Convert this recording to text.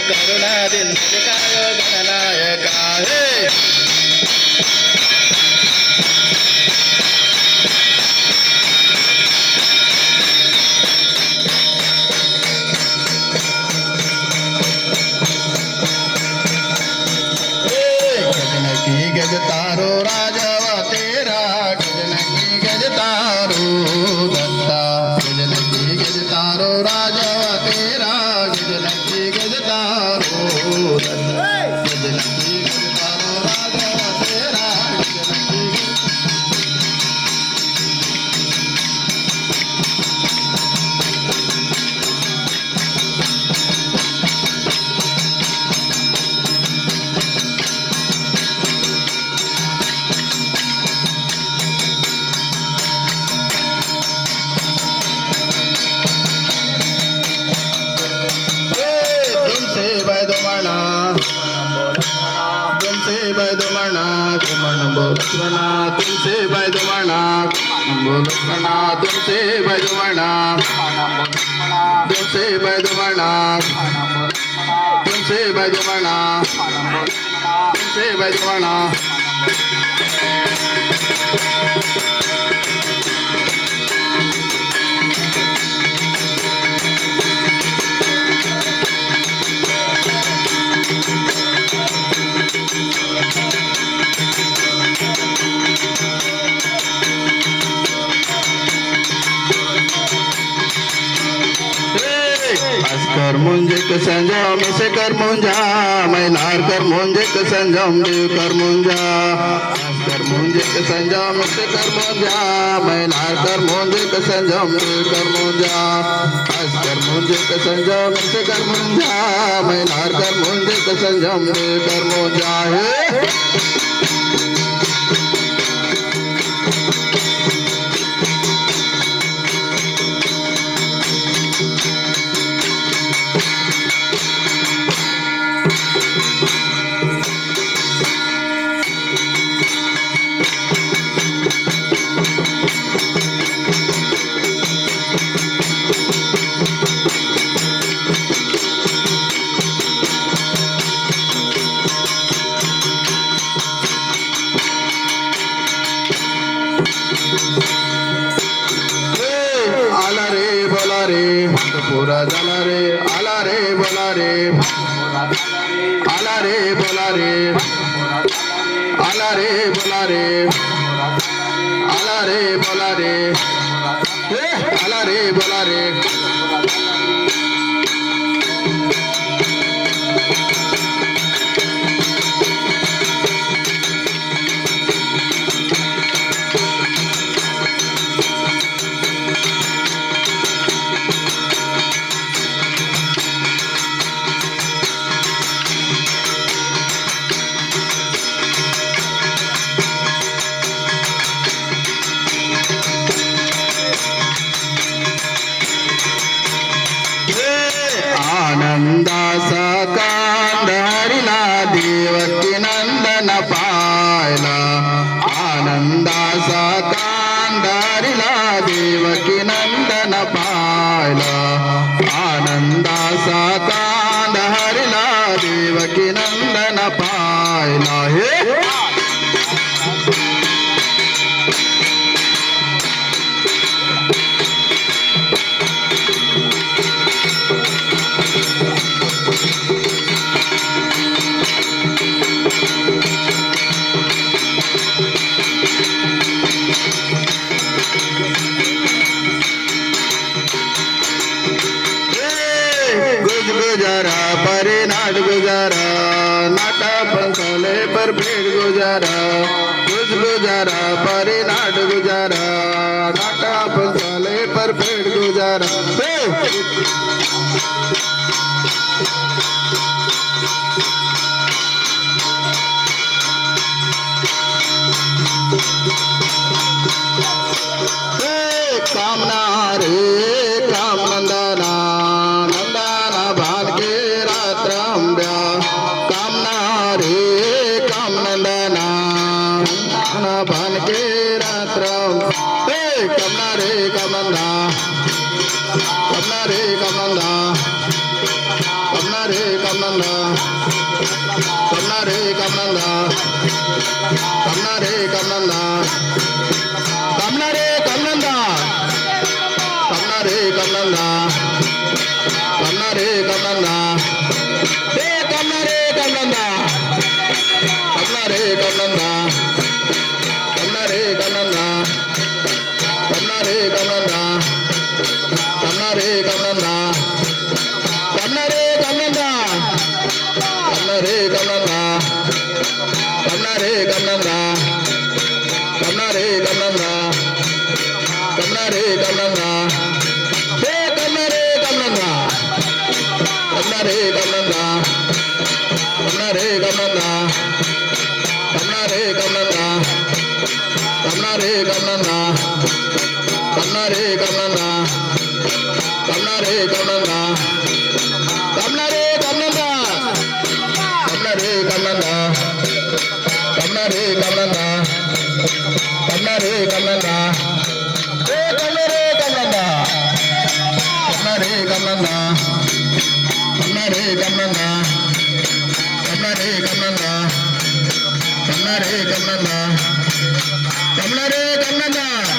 करुणा दिनकाय गणनायका हे गजतारो राजवा तेरा गजनकी गजतारो दत्ता गजनकी गजतारो राजवा तेरा गजनकी गजतारो दत्ता गजनकी गजतारो राजवा तेरा गजनकी तुमसे बैदमना तुमसे बैदमना तुमसे बैदमना तुमसे बैदमना तुमसे बैदमना तुमसे बैदमना कर मुंजे क संजम से कर मुंजा मैनार कर मुंजे क संजम देव कर मुंजा कर मुंजे क संजम से कर मुंजा मैनार कर मुंजे क संजम देव कर मुंजा कर मुंजे क संजम से कर मुंजा मैनार कर मुंजे क संजम देव कर मुंजा हे पूरा जाला रे आला रे बोला रे आला रे बोला रे आला रे बोला रे आला रे बोला रे आला रे बोला रे आनंदाचा कांद हरिला देवकी नंदन पायला आनंदाचा कांद हरिला देवकी नंदन पायला आनंदाचा कांद हरिला देवकी नंदन पायला हे गुजारा परे नाट गुजारा नाटा पंसले पर भेड़ गुजारा गुजारा परे नाट गुजारा नाटा पंसले पर भेड़ गुजारा कामना रे काम नंदना नंदना भान के रात्र अंब्या कामना रे काम नंदना नंदना भान के रात्र कामना रे कामना कामना रे कामना कामना रे कमनंदा कमना रे कमनंदा कमना रे कमनंदा कमना रे कमनंदा कमना रे कमनंदा कमना रे कमनंदा हे कमना रे कमनंदा कमना रे कमनंदा कमना रे कमनंदा कमना रे कमनंदा कमना रे कमनंदा कमना रे कमनंदा कमना रे कमनंदा कमना रे कमनंदा कमना रे कमनंदा कमना रे कमनंदा हे कमना रे कमनंदा कमना रे कमनंदा कमना रे कमनंदा कमना रे कमनंदा कमना रे कमनंदा कमना रे कमनंदा कमना रे कमनंदा कमना रे कमनंदा कमना रे कमनंदा कमना रे कमनंदा कमना रे कमनंदा हे कमना रे कमनंदा कमना रे कमनंदा कमना रे कमनंदा कमना रे कमनंदा कमना रे कमनंदा कमना रे कमनंदा